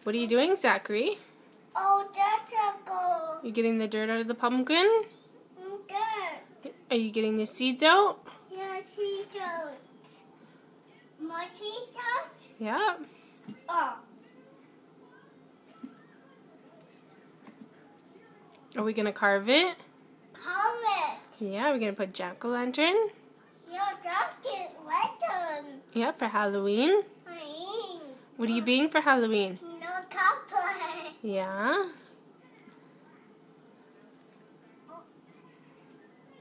What are you doing, Zachary? Oh, that's a goal. You getting the dirt out of the pumpkin? Dirt. Are you getting the seeds out? Yeah, seeds out. More seeds out? Yeah. Oh. Are we gonna carve it? Carve it. Yeah, we're gonna put jack-o'-lantern. Yeah, that's wet. Yeah, for Halloween. What are you being for Halloween? No copper. Yeah.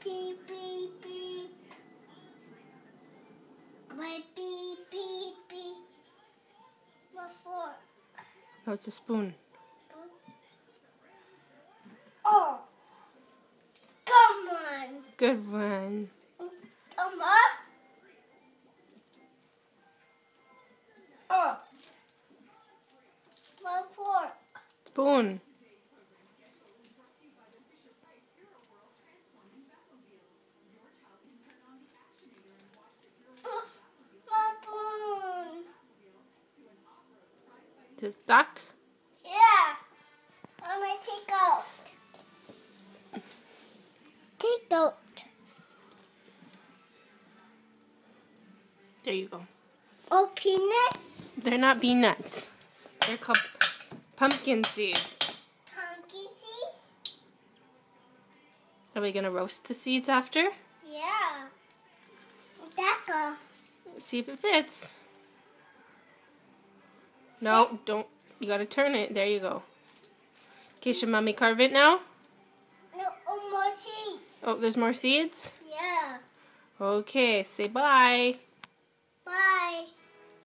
Beep, beep, beep. Wait, beep, beep, beep. What for? Oh, it's a spoon. Oh. Come on. Good one. Come on. Oh. What for? Spoon. My spoon. Is it stuck? Yeah. I'm gonna take out. Take out. There you go. Oh, peanuts? They're not peanuts. They're called pumpkin seeds. Pumpkin seeds? Are we gonna roast the seeds after? Yeah. That's See if it fits. No, don't. You gotta turn it. There you go. Okay, should Mommy carve it now? no more seeds. Oh, there's more seeds? Yeah. Okay, say bye.